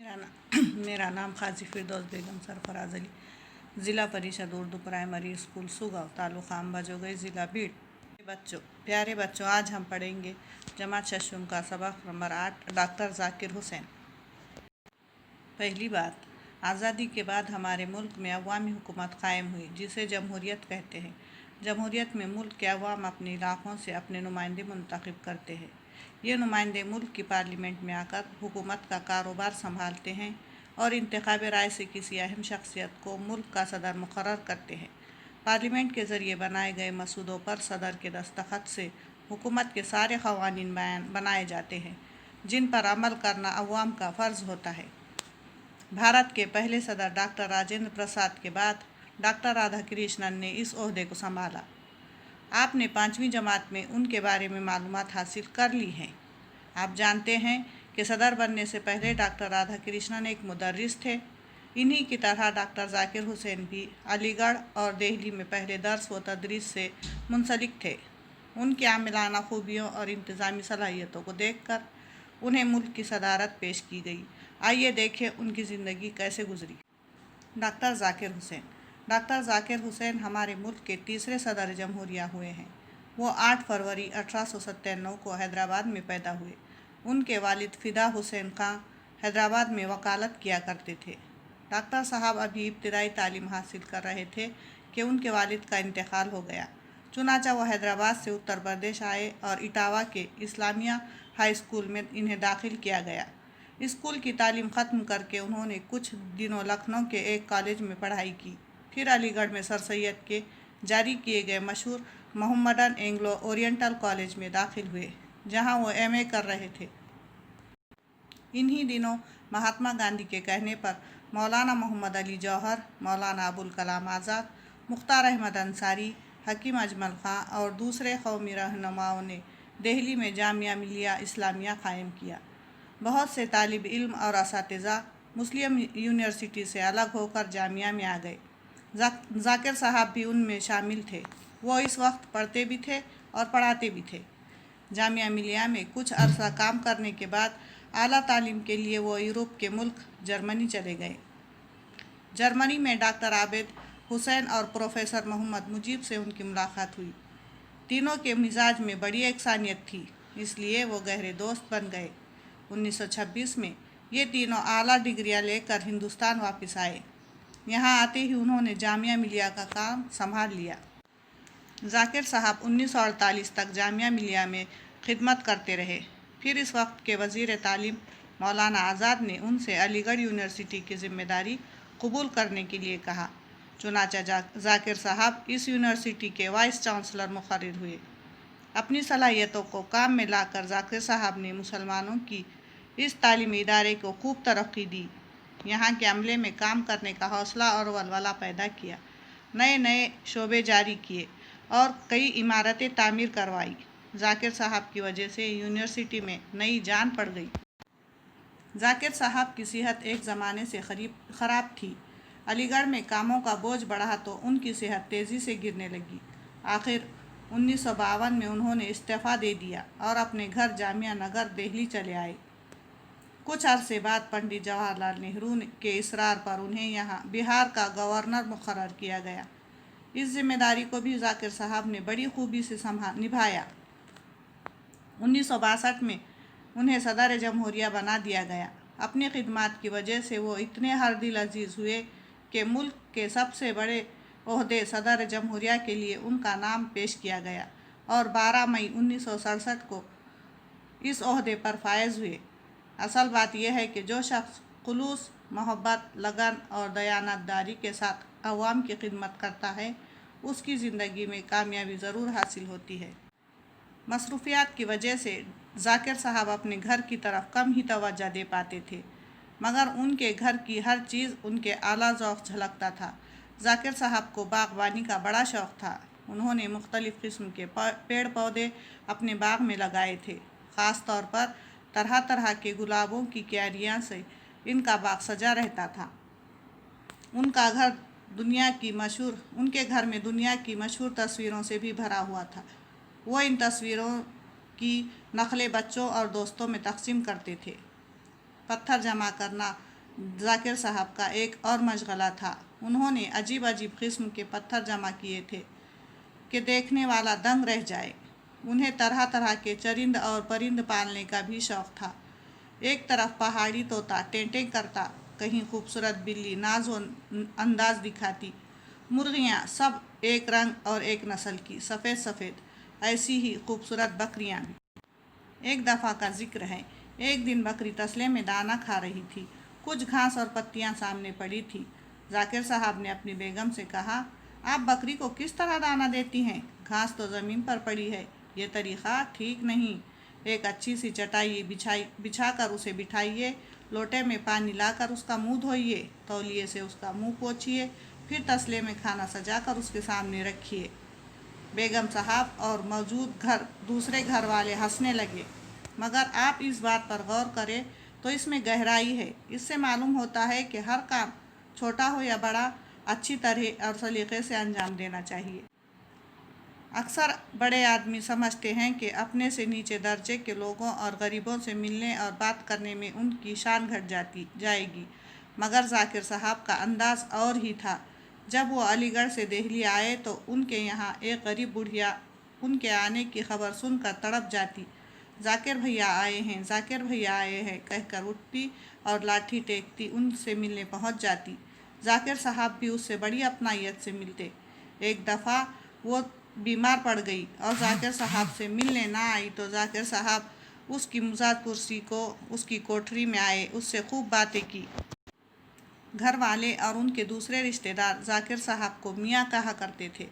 मेरा नाम खाजी फिरदौस बेगम सरफराज अली, ज़िला परिषद उर्दू प्राइमरी स्कूल सुगाव, तालुका अंबाजोगई, ज़िला बीड। प्यारे बच्चों, आज हम पढ़ेंगे जमात शशुम का सबक नंबर 8, डॉक्टर जाकिर हुसैन। पहली बात, आज़ादी के बाद हमारे मुल्क में अवामी हुकूमत कायम हुई, जिसे जमहूरियत कहते हैं। जमहूरियत में मुल्क के अवाम अपने इलाक़ों से अपने नुमाइंदे मुंतखब करते हैं। ये नुमाइंदे मुल्क की पार्लियामेंट में आकर हुकूमत का कारोबार संभालते हैं और इंतखाबी राय से किसी अहम शख्सियत को मुल्क का सदर मुकर्रर करते हैं। पार्लियामेंट के ज़रिए बनाए गए मसूदों पर सदर के दस्तखत से हुकूमत के सारे क़वानीन बनाए जाते हैं, जिन पर अमल करना अवाम का फ़र्ज़ होता है। भारत के पहले सदर डॉक्टर राजेंद्र प्रसाद के बाद डॉक्टर राधाकृष्णन ने इस ओहदे को संभाला। आपने 5वीं जमात में उनके बारे में मालूमात हासिल कर ली हैं। आप जानते हैं कि सदर बनने से पहले डॉक्टर राधाकृष्णन एक मुदर्रिस थे। इन्हीं की तरह डॉक्टर जाकिर हुसैन भी अलीगढ़ और दिल्ली में पहले दर्स व तदरीस से मुंसलिक थे। उनकी आमिलाना खूबियों और इंतज़ामी सलाहियतों को देखकर उन्हें मुल्क की सदारत पेश की गई। आइए देखें उनकी ज़िंदगी कैसे गुजरी। डॉक्टर जाकिर हुसैन। डॉक्टर जाकिर हुसैन हमारे मुल्क के तीसरे सदर जमहूरिया हुए हैं। वो 8 फरवरी 1897 को हैदराबाद में पैदा हुए। उनके वालिद फ़िदा हुसैन खां हैदराबाद में वकालत किया करते थे। डॉक्टर साहब अभी इब्तिदाई तालीम हासिल कर रहे थे कि उनके वालिद का इंतकाल हो गया। चुनांचे वो हैदराबाद से उत्तर प्रदेश आए और इटावा के इस्लामिया हाई स्कूल में इन्हें दाखिल किया गया। स्कूल की तालीम ख़त्म करके उन्होंने कुछ दिनों लखनऊ के एक कॉलेज में पढ़ाई की। फिर अलीगढ़ में सर सैयद के जारी किए गए मशहूर मोहम्मदन एंग्लो ओरिएंटल कॉलेज में दाखिल हुए, जहां वो एमए कर रहे थे। इन्हीं दिनों महात्मा गांधी के कहने पर मौलाना मोहम्मद अली जौहर, मौलाना अबुल कलाम आज़ाद, मुख्तार अहमद अंसारी, हकीम अजमल खां और दूसरे कौमी रहनुमाओं ने दिल्ली में जामिया मिलिया इस्लामिया कायम किया। बहुत से तालिब इल्म और असातिज़ा मुस्लिम यूनिवर्सिटी से अलग होकर जामिया में आ गए। जाकिर साहब भी उनमें शामिल थे। वो इस वक्त पढ़ते भी थे और पढ़ाते भी थे। जामिया मिलिया में कुछ अरसा काम करने के बाद आला तालीम के लिए वो यूरोप के मुल्क जर्मनी चले गए। जर्मनी में डॉक्टर आबिद हुसैन और प्रोफेसर मोहम्मद मुजीब से उनकी मुलाकात हुई। तीनों के मिजाज में बड़ी एकसानियत थी, इसलिए वो गहरे दोस्त बन गए। 1926 में ये तीनों आला डिग्रियां लेकर हिंदुस्तान वापस आए। यहाँ आते ही उन्होंने जामिया मिलिया का काम संभाल लिया। जाकिर साहब 1948 तक जामिया मिलिया में खिदमत करते रहे। फिर इस वक्त के वज़ीर तालीम मौलाना आज़ाद ने उनसे अलीगढ़ यूनिवर्सिटी की जिम्मेदारी कबूल करने के लिए कहा। चुनांचे जाकिर साहब इस यूनिवर्सिटी के वाइस चांसलर मुकर्रर हुए। अपनी सलाहियतों को काम में लाकर जाकिर साहब ने मुसलमानों की इस तालीमी इदारे को खूब तरक्की दी। यहाँ के अमले में काम करने का हौसला और वलवला पैदा किया। नए नए शोबे जारी किए और कई इमारतें तामीर करवाई। जाकिर साहब की वजह से यूनिवर्सिटी में नई जान पड़ गई। जाकिर साहब की सेहत एक ज़माने से ख़राब थी। अलीगढ़ में कामों का बोझ बढ़ा तो उनकी सेहत तेज़ी से गिरने लगी। आखिर 1952 में उन्होंने इस्तीफ़ा दे दिया और अपने घर जामिया नगर दिल्ली चले आए। कुछ अरसे बाद पंडित जवाहरलाल नेहरू के इसरार पर उन्हें यहाँ बिहार का गवर्नर मुकर्रर किया गया। इस जिम्मेदारी को भी जाकिर साहब ने बड़ी खूबी से निभाया। 1962 में उन्हें सदर जमहूरिया बना दिया गया। अपनी खिदमत की वजह से वो इतने हरदिल अजीज़ हुए कि मुल्क के सबसे बड़े ओहदे सदर जमहूरिया के लिए उनका नाम पेश किया गया और 12 मई 1967 को इस ओहदे पर फायज हुए। असल बात यह है कि जो शख्स खुलूस, मोहब्बत, लगन और दयानतदारी के साथ अवाम की खिदमत करता है, उसकी ज़िंदगी में कामयाबी ज़रूर हासिल होती है। मसरूफियात की वजह से जाकिर साहब अपने घर की तरफ कम ही तवज्जो दे पाते थे, मगर उनके घर की हर चीज़ उनके आला ज़ौक़ झलकता था। जाकिर साहब को बागवानी का बड़ा शौक़ था। उन्होंने मुख्तलिफ़ किस्म के पेड़ पौधे अपने बाग में लगाए थे। ख़ास तौर पर तरह तरह के गुलाबों की क्यारियाँ से इनका बाग सजा रहता था। उनके घर में दुनिया की मशहूर तस्वीरों से भी भरा हुआ था। वो इन तस्वीरों की नकलें बच्चों और दोस्तों में तकसीम करते थे। पत्थर जमा करना, जाकिर साहब का एक और मशगला था। उन्होंने अजीब अजीब किस्म के पत्थर जमा किए थे कि देखने वाला दंग रह जाए। उन्हें तरह तरह के चरिंद और परिंद पालने का भी शौक था। एक तरफ पहाड़ी तोता टेंटें करता, कहीं खूबसूरत बिल्ली नाज़ो अंदाज दिखाती, मुर्गियाँ सब एक रंग और एक नस्ल की सफ़ेद सफ़ेद, ऐसी ही खूबसूरत बकरियाँ भी। एक दफ़ा का जिक्र है, एक दिन बकरी तसले में दाना खा रही थी। कुछ घास और पत्तियाँ सामने पड़ी थी। जाकिर साहब ने अपनी बेगम से कहा, आप बकरी को किस तरह दाना देती हैं? घास तो ज़मीन पर पड़ी है, ये तरीक़ा ठीक नहीं। एक अच्छी सी चटाई बिछाकर उसे बिठाइए, लोटे में पानी लाकर उसका मुंह धोइए, तौलिए से उसका मुंह पोंछिए, फिर तसले में खाना सजाकर उसके सामने रखिए। बेगम साहब और मौजूद दूसरे घर वाले हंसने लगे। मगर आप इस बात पर गौर करें तो इसमें गहराई है। इससे मालूम होता है कि हर काम, छोटा हो या बड़ा, अच्छी तरह और सलीक़े से अंजाम देना चाहिए। अक्सर बड़े आदमी समझते हैं कि अपने से नीचे दर्जे के लोगों और गरीबों से मिलने और बात करने में उनकी शान घट जाएगी। मगर जाकिर साहब का अंदाज और ही था। जब वो अलीगढ़ से दिल्ली आए तो उनके यहाँ एक गरीब बुढ़िया उनके आने की खबर सुनकर तड़प जाती। जाकिर भैया आए हैं, जाकिर भैया आए हैं कहकर उठती और लाठी टेकती उनसे मिलने पहुँच जाती। जाकिर साहब भी उससे बड़ी अपनायत से मिलते। एक दफ़ा वो बीमार पड़ गई और जाकिर साहब से मिलने ना आई तो जाकिर साहब उसकी मुज़ाद कुर्सी को उसकी कोठरी में आए, उससे खूब बातें की। घर वाले और उनके दूसरे रिश्तेदार जाकिर साहब को मियाँ कहा करते थे।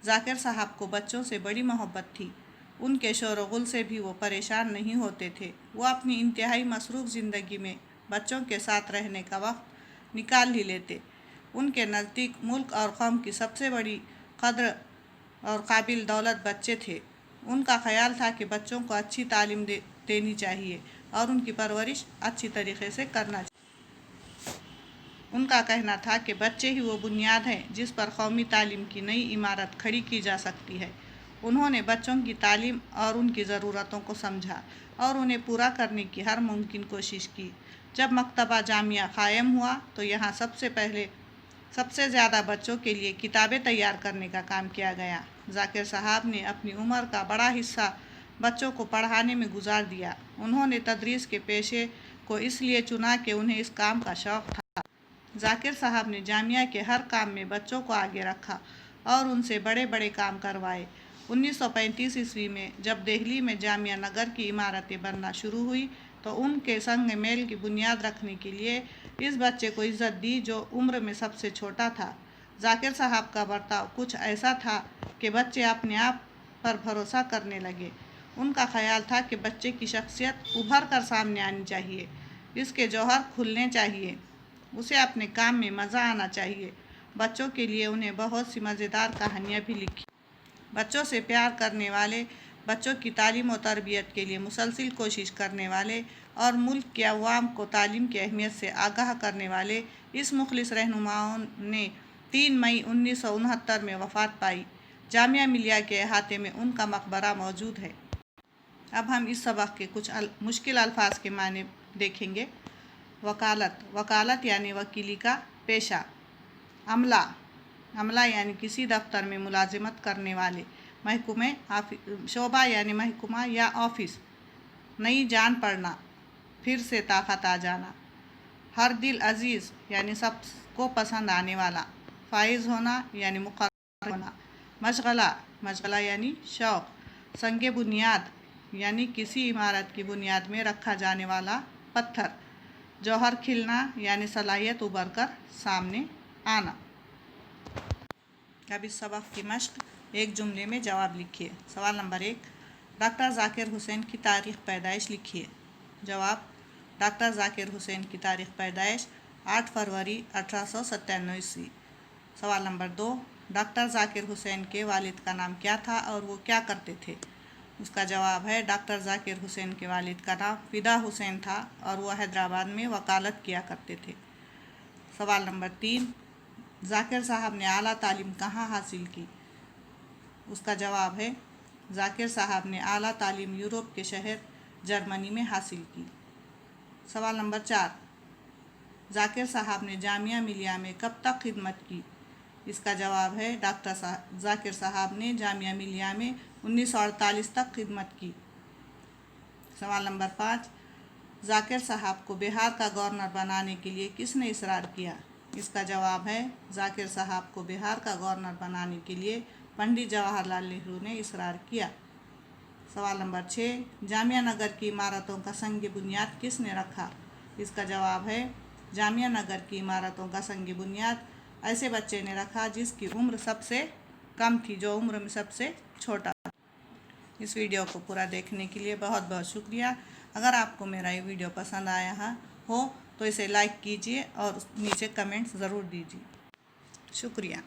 जाकिर साहब को बच्चों से बड़ी मोहब्बत थी। उनके शोर-गुल से भी वो परेशान नहीं होते थे। वो अपनी इंतहाई मसरूफ़ ज़िंदगी में बच्चों के साथ रहने का वक्त निकाल ही लेते। उनके नज़दीक मुल्क और कौम की सबसे बड़ी कद्र और काबिल दौलत बच्चे थे। उनका ख्याल था कि बच्चों को अच्छी तालीम देनी चाहिए और उनकी परवरिश अच्छी तरीके से करना चाहिए। उनका कहना था कि बच्चे ही वो बुनियाद हैं जिस पर कौमी तालीम की नई इमारत खड़ी की जा सकती है। उन्होंने बच्चों की तालीम और उनकी ज़रूरतों को समझा और उन्हें पूरा करने की हर मुमकिन कोशिश की। जब मकतबा जामिया कायम हुआ तो यहाँ सबसे ज़्यादा बच्चों के लिए किताबें तैयार करने का काम किया गया। जाकिर साहब ने अपनी उम्र का बड़ा हिस्सा बच्चों को पढ़ाने में गुजार दिया। उन्होंने तदरीस के पेशे को इसलिए चुना कि उन्हें इस काम का शौक़ था। जाकिर साहब ने जामिया के हर काम में बच्चों को आगे रखा और उनसे बड़े बड़े काम करवाए। 1935 ईस्वी में जब दिल्ली में जामिया नगर की इमारतें बनना शुरू हुई तो उनके संग मेल की बुनियाद रखने के लिए इस बच्चे को इज़्ज़त दी जो उम्र में सबसे छोटा था। जाकिर साहब का बर्ताव कुछ ऐसा था कि बच्चे अपने आप पर भरोसा करने लगे। उनका ख्याल था कि बच्चे की शख्सियत उभर कर सामने आनी चाहिए, इसके जौहर खुलने चाहिए, उसे अपने काम में मज़ा आना चाहिए। बच्चों के लिए उन्हें बहुत सी मज़ेदार कहानियाँ भी लिखी। बच्चों से प्यार करने वाले, बच्चों की तालीम और तरबियत के लिए मुसलसल कोशिश करने वाले और मुल्क के अवाम को तालीम की अहमियत से आगाह करने वाले इस मुखलिस रहनुमाओं ने 3 मई 1969 में वफ़ात पाई। जामिया मिलिया के अहाते में उनका मकबरा मौजूद है। अब हम इस सबक के कुछ मुश्किल अल्फाज के माने देखेंगे। वकालत यानी वकीली का पेशा। अमला यानी किसी दफ्तर में मुलाजिमत करने वाले। महकमे शोबा यानी महकमा या ऑफिस। नई जान पड़ना, फिर से ताकत आ जाना। हर दिल अजीज़ यानी सबको पसंद आने वाला। फाइज होना यानी मुकर्रर होना। मशगला यानी शौक़। संगे बुनियाद यानी किसी इमारत की बुनियाद में रखा जाने वाला पत्थर। जौहर खिलना यानी सलाहियत उभर कर सामने आना। अब इस सबक की मश्क। एक जुमले में जवाब लिखिए। सवाल नंबर 1, डॉक्टर जाकिर हुसैन की तारीख़ पैदाइश लिखिए। जवाब, डॉक्टर जाकिर हुसैन की तारीख़ पैदाइश 8 फरवरी 1897 ईस्वी। सवाल नंबर 2, डॉक्टर जाकिर हुसैन के वालिद का नाम क्या था और वो क्या करते थे? उसका जवाब है, डॉक्टर जाकिर हुसैन के वालिद का नाम फ़िदा हुसैन था और वह हैदराबाद में वकालत किया करते थे। सवाल नंबर 3, जाकिर साहब ने आला तालीम कहाँ हासिल की? उसका जवाब है, जाकिर साहब ने आला तालीम यूरोप के शहर जर्मनी में हासिल की। सवाल नंबर 4, जाकिर साहब ने जामिया मिलिया में कब तक खिदमत की? इसका जवाब है डॉक्टर जाकिर साहब ने जामिया मिलिया में 1948 तक खिदमत की। सवाल नंबर 5, जाकिर साहब को बिहार का गवर्नर बनाने के लिए किसने इसरार किया? इसका जवाब है जाकिर साहब को बिहार का गवर्नर बनाने के लिए पंडित जवाहरलाल नेहरू ने इसरार किया। सवाल नंबर 6, जामिया नगर की इमारतों का संग बुनियाद किसने रखा? इसका जवाब है जामिया नगर की इमारतों का संग बुनियाद ऐसे बच्चे ने रखा जिसकी उम्र सबसे कम थी, जो उम्र में सबसे छोटा। इस वीडियो को पूरा देखने के लिए बहुत बहुत शुक्रिया। अगर आपको मेरा ये वीडियो पसंद आया हो तो इसे लाइक कीजिए और नीचे कमेंट्स ज़रूर दीजिए। शुक्रिया।